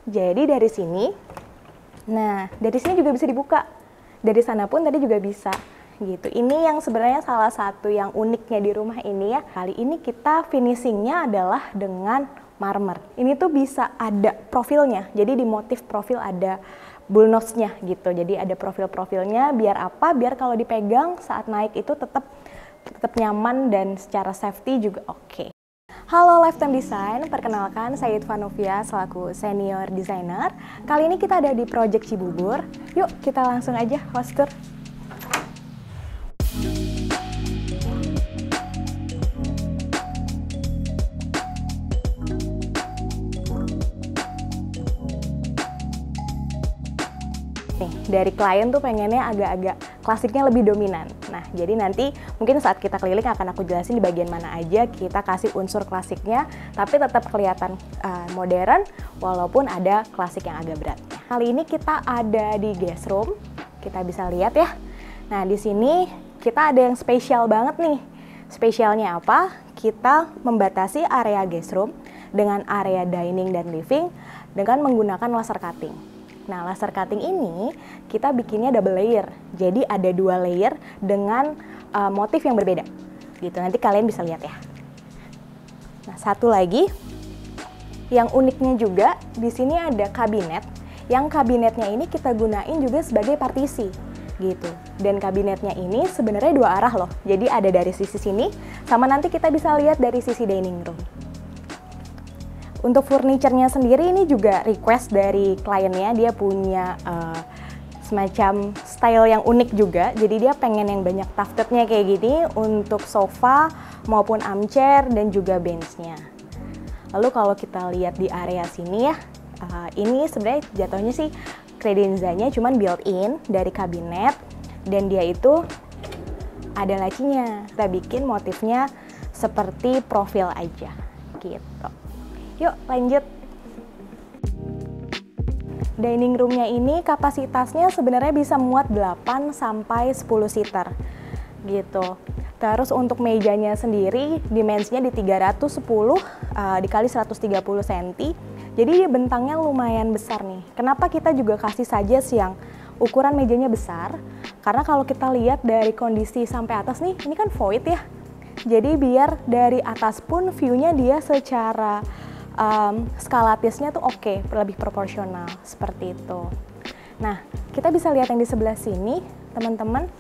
Jadi dari sini, nah dari sini juga bisa dibuka. Dari sana pun tadi juga bisa. Gitu. Ini yang sebenarnya salah satu yang uniknya di rumah ini ya. Kali ini kita finishingnya adalah dengan marmer. Ini tuh bisa ada profilnya. Jadi di motif profil ada bullnose-nya gitu. Jadi ada profil-profilnya biar apa? Biar kalau dipegang saat naik itu tetap nyaman dan secara safety juga oke. Halo Lifetime Design, perkenalkan saya Itva Novia selaku senior designer. Kali ini kita ada di Project Cibubur. Yuk kita langsung aja host tour. Nih, dari klien tuh pengennya agak-agak klasiknya lebih dominan. Nah, jadi nanti mungkin saat kita keliling akan aku jelasin di bagian mana aja kita kasih unsur klasiknya, tapi tetap kelihatan modern walaupun ada klasik yang agak berat. Kali ini kita ada di guest room, kita bisa lihat ya. Nah, di sini kita ada yang spesial banget nih. Spesialnya apa? Kita membatasi area guest room dengan area dining dan living dengan menggunakan laser cutting. Nah, laser cutting ini kita bikinnya double layer. Jadi ada 2 layer dengan motif yang berbeda. Gitu, nanti kalian bisa lihat ya. Nah, satu lagi yang uniknya juga di sini ada kabinet. Yang kabinetnya ini kita gunain juga sebagai partisi. Gitu. Dan kabinetnya ini sebenarnya 2 arah loh. Jadi ada dari sisi sini sama nanti kita bisa lihat dari sisi dining room. Untuk furniturnya sendiri ini juga request dari kliennya, dia punya semacam style yang unik juga. Jadi dia pengen yang banyak tufted-nya kayak gini untuk sofa maupun armchair dan juga bench-nya. Lalu kalau kita lihat di area sini ya, ini sebenarnya jatuhnya sih credenza-nya cuman built-in dari kabinet dan dia itu ada lacinya. Kita bikin motifnya seperti profil aja gitu. Yuk lanjut. Dining roomnya ini kapasitasnya sebenarnya bisa muat 8 sampai 10 seater gitu. Terus untuk mejanya sendiri dimensinya di 310 dikali 130 cm. Jadi bentangnya lumayan besar nih. Kenapa kita juga kasih saja yang ukuran mejanya besar? Karena kalau kita lihat dari kondisi sampai atas nih, ini kan void ya. Jadi biar dari atas pun view-nya dia secara skalatisnya tuh oke, lebih proporsional seperti itu. Nah, kita bisa lihat yang di sebelah sini, teman-teman.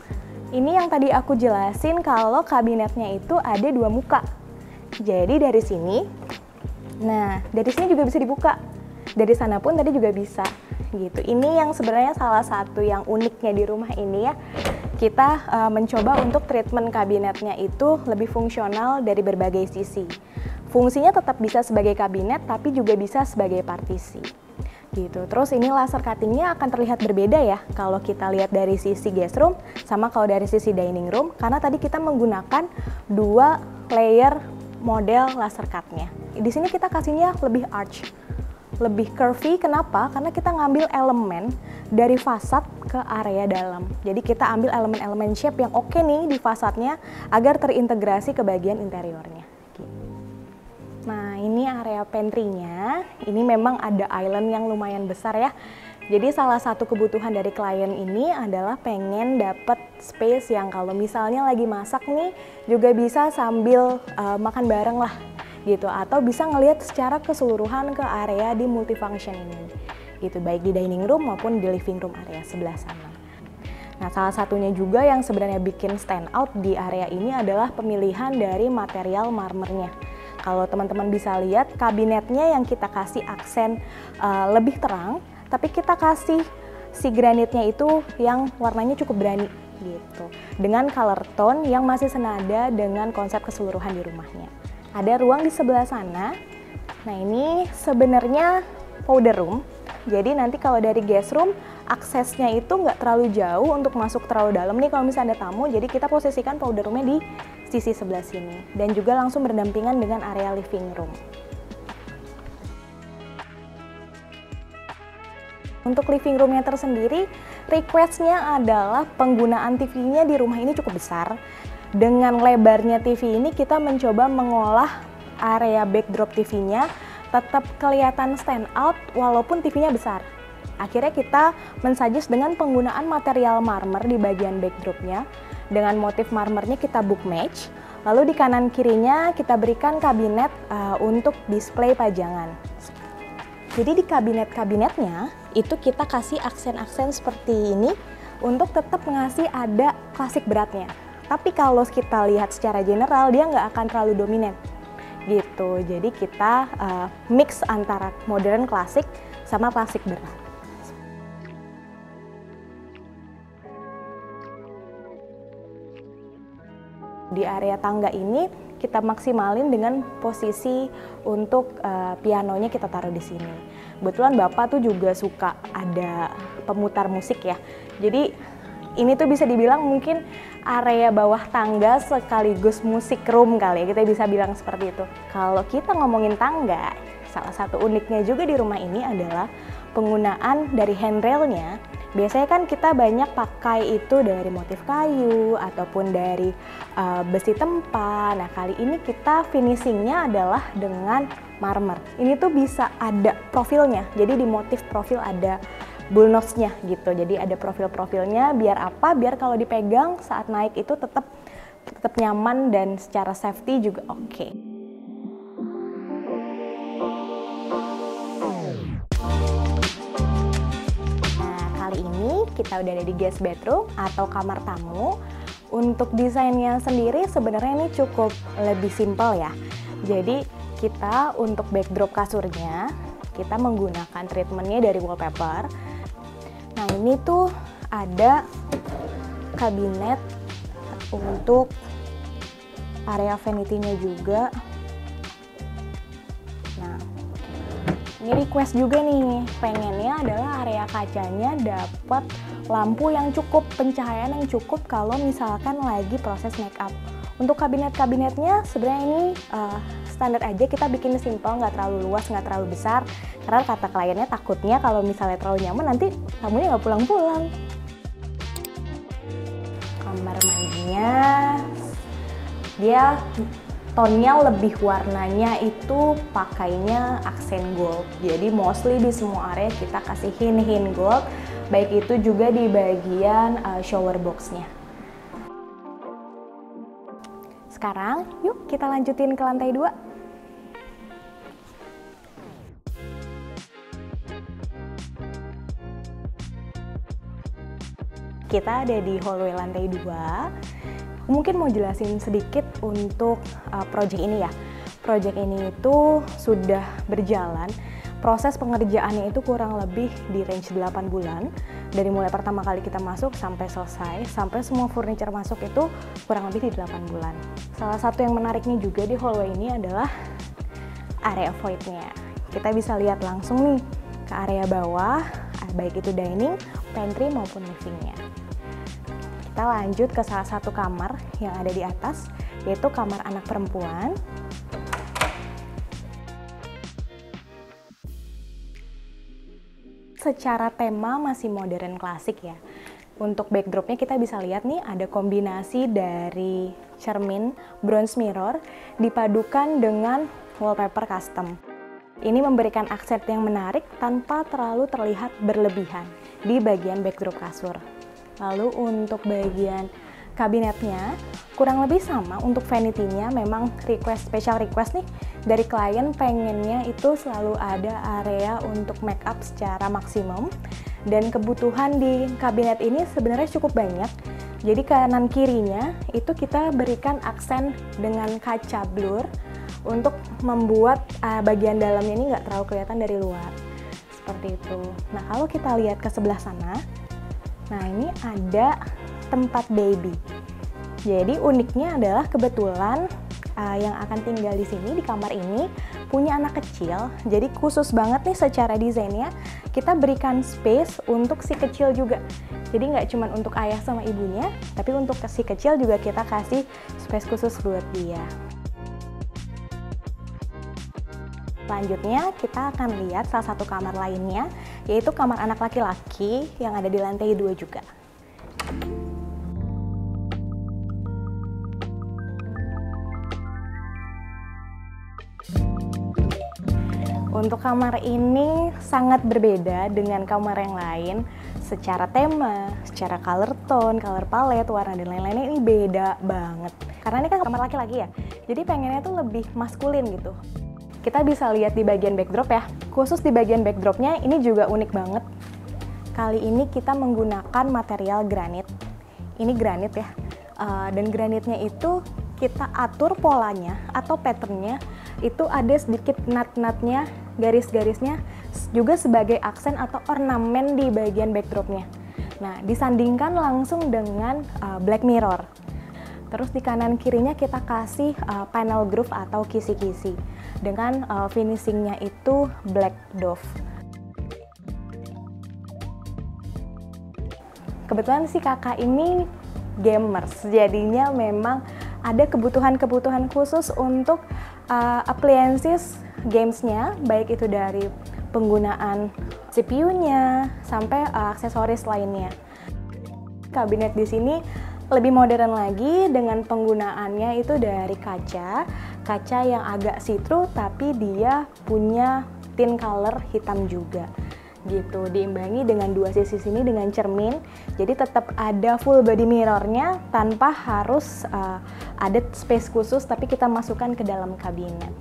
Ini yang tadi aku jelasin kalau kabinetnya itu ada 2 muka. Jadi dari sini, nah dari sini juga bisa dibuka. Dari sana pun tadi juga bisa. Gitu. Ini yang sebenarnya salah satu yang uniknya di rumah ini ya. Kita mencoba untuk treatment kabinetnya itu lebih fungsional dari berbagai sisi. Fungsinya tetap bisa sebagai kabinet, tapi juga bisa sebagai partisi. Gitu. Terus ini laser cuttingnya akan terlihat berbeda ya, kalau kita lihat dari sisi guest room, sama kalau dari sisi dining room, karena tadi kita menggunakan 2 layer model laser cutnya. Di sini kita kasihnya lebih arch, lebih curvy. Kenapa? Karena kita ngambil elemen dari fasad ke area dalam. Jadi kita ambil elemen-elemen shape yang oke nih di fasadnya, agar terintegrasi ke bagian interiornya. Nah, ini area pantry-nya. Ini memang ada island yang lumayan besar ya. Jadi salah satu kebutuhan dari klien ini adalah pengen dapat space yang kalau misalnya lagi masak nih juga bisa sambil makan bareng lah gitu, atau bisa ngelihat secara keseluruhan ke area di multifunction ini. Gitu, baik di dining room maupun di living room area sebelah sana. Nah, salah satunya juga yang sebenarnya bikin stand out di area ini adalah pemilihan dari material marmernya. Kalau teman-teman bisa lihat, kabinetnya yang kita kasih aksen lebih terang, tapi kita kasih si granitnya itu yang warnanya cukup berani gitu. Dengan color tone yang masih senada dengan konsep keseluruhan di rumahnya. Ada ruang di sebelah sana. Nah, ini sebenarnya powder room. Jadi nanti kalau dari guest room, aksesnya itu nggak terlalu jauh untuk masuk terlalu dalam nih kalau misalnya ada tamu. Jadi kita posisikan powder roomnya di sisi sebelah sini dan juga langsung berdampingan dengan area living room. Untuk living roomnya tersendiri, requestnya adalah penggunaan TV-nya di rumah ini cukup besar. Dengan lebarnya TV ini kita mencoba mengolah area backdrop TV-nya tetap kelihatan stand out walaupun TV-nya besar. Akhirnya kita mensuggest dengan penggunaan material marmer di bagian backdropnya. Dengan motif marmernya kita book match. Lalu di kanan kirinya kita berikan kabinet untuk display pajangan. Jadi di kabinet-kabinetnya itu kita kasih aksen-aksen seperti ini untuk tetap ngasih ada klasik beratnya. Tapi kalau kita lihat secara general dia nggak akan terlalu dominan gitu. Jadi kita mix antara modern klasik sama klasik berat. Di area tangga ini kita maksimalin dengan posisi untuk pianonya kita taruh di sini. Kebetulan Bapak tuh juga suka ada pemutar musik ya. Jadi ini tuh bisa dibilang mungkin area bawah tangga sekaligus musik room kali ya, kita bisa bilang seperti itu. Kalau kita ngomongin tangga, salah satu uniknya juga di rumah ini adalah penggunaan dari handrailnya. Biasanya kan kita banyak pakai itu dari motif kayu ataupun dari besi tempa. Nah kali ini kita finishingnya adalah dengan marmer. Ini tuh bisa ada profilnya, jadi di motif profil ada bullnose-nya gitu. Jadi ada profil-profilnya biar apa? Biar kalau dipegang saat naik itu tetap nyaman dan secara safety juga oke. Nah, kali ini kita udah ada di guest bedroom atau kamar tamu. Untuk desainnya sendiri sebenarnya ini cukup lebih simpel ya. Jadi kita untuk backdrop kasurnya kita menggunakan treatmentnya dari wallpaper. Nah ini tuh ada kabinet untuk area vanity-nya juga. Nah ini request juga nih, pengennya adalah area kacanya dapat lampu yang cukup, pencahayaan yang cukup kalau misalkan lagi proses make up. Untuk kabinet-kabinetnya sebenarnya ini standar aja, kita bikin simple, nggak terlalu luas, nggak terlalu besar. Karena kata kliennya takutnya kalau misalnya terlalu nyaman nanti tamunya nggak pulang-pulang. Kamar mandinya, dia tonnya lebih warnanya itu pakainya aksen gold. Jadi mostly di semua area kita kasih hint gold, baik itu juga di bagian shower box-nya. Sekarang yuk kita lanjutin ke lantai 2. Kita ada di hallway lantai 2. Mungkin mau jelasin sedikit untuk project ini ya. Project ini itu sudah berjalan. Proses pengerjaannya itu kurang lebih di range 8 bulan. Dari mulai pertama kali kita masuk sampai selesai, sampai semua furniture masuk itu kurang lebih di 8 bulan. Salah satu yang menariknya juga di hallway ini adalah area void-nya. Kita bisa lihat langsung nih ke area bawah, baik itu dining, pantry maupun living-nya. Kita lanjut ke salah satu kamar yang ada di atas, yaitu kamar anak perempuan. Secara tema masih modern klasik ya. Untuk backdropnya kita bisa lihat nih ada kombinasi dari cermin bronze mirror dipadukan dengan wallpaper custom. Ini memberikan aksen yang menarik tanpa terlalu terlihat berlebihan di bagian backdrop kasur. Lalu untuk bagian kabinetnya kurang lebih sama. Untuk vanity-nya memang special request nih dari klien, pengennya itu selalu ada area untuk make up secara maksimum. Dan kebutuhan di kabinet ini sebenarnya cukup banyak. Jadi kanan kirinya itu kita berikan aksen dengan kaca blur untuk membuat bagian dalamnya ini nggak terlalu kelihatan dari luar. Seperti itu. Nah kalau kita lihat ke sebelah sana, nah ini ada tempat baby. Jadi uniknya adalah kebetulan yang akan tinggal di sini di kamar ini punya anak kecil. Jadi khusus banget nih secara desainnya kita berikan space untuk si kecil juga. Jadi nggak cuma untuk ayah sama ibunya, tapi untuk si kecil juga kita kasih space khusus buat dia. Selanjutnya kita akan lihat salah satu kamar lainnya, yaitu kamar anak laki-laki yang ada di lantai 2 juga. Untuk kamar ini sangat berbeda dengan kamar yang lain. Secara tema, secara color tone, color palette, warna dan lain-lainnya ini beda banget. Karena ini kan kamar laki-laki ya, jadi pengennya tuh lebih maskulin gitu. Kita bisa lihat di bagian backdrop ya. Khusus di bagian backdropnya ini juga unik banget. Kali ini kita menggunakan material granit. Ini granit ya, dan granitnya itu kita atur polanya atau patternnya, itu ada sedikit nut-nutnya, garis-garisnya juga sebagai aksen atau ornamen di bagian backdropnya. Nah, disandingkan langsung dengan black mirror. Terus di kanan kirinya kita kasih panel groove atau kisi-kisi dengan finishingnya itu black dove. Kebetulan si kakak ini gamers, jadinya memang ada kebutuhan-kebutuhan khusus untuk appliances gamesnya, baik itu dari penggunaan CPU-nya sampai aksesoris lainnya. Kabinet di sini lebih modern lagi dengan penggunaannya itu dari kaca yang agak see-through tapi dia punya tint color hitam juga. Gitu, diimbangi dengan dua sisi sini dengan cermin, jadi tetap ada full body mirrornya tanpa harus ada space khusus tapi kita masukkan ke dalam kabinet.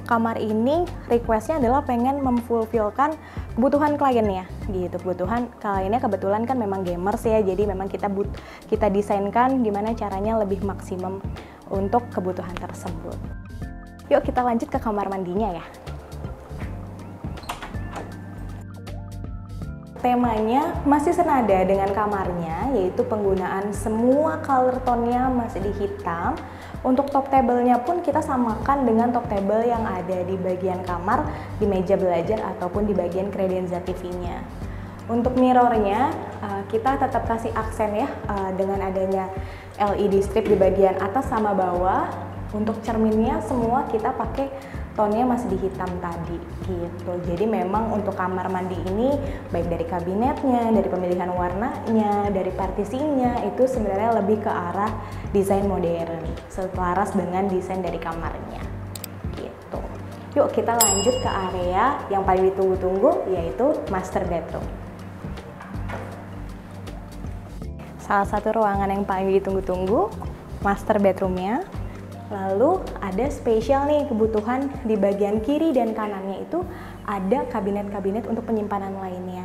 Kamar ini requestnya adalah pengen memfulfillkan kebutuhan kliennya gitu. Kebutuhan kliennya kebetulan kan memang gamers ya, jadi memang kita desainkan gimana caranya lebih maksimum untuk kebutuhan tersebut. Yuk kita lanjut ke kamar mandinya ya. Temanya masih senada dengan kamarnya, yaitu penggunaan semua color tone-nya masih di hitam. Untuk top table-nya pun kita samakan dengan top table yang ada di bagian kamar, di meja belajar ataupun di bagian kredenza TV-nya. Untuk mirrornya kita tetap kasih aksen ya dengan adanya LED strip di bagian atas sama bawah. Untuk cerminnya semua kita pakai tone-nya masih di hitam tadi gitu. Jadi memang untuk kamar mandi ini baik dari kabinetnya, dari pemilihan warnanya, dari partisinya itu sebenarnya lebih ke arah desain modern, selaras dengan desain dari kamarnya gitu. Yuk kita lanjut ke area yang paling ditunggu-tunggu, yaitu master bedroom. Salah satu ruangan yang paling ditunggu-tunggu, master bedroomnya. Lalu ada spesial nih kebutuhan di bagian kiri dan kanannya itu ada kabinet-kabinet untuk penyimpanan lainnya.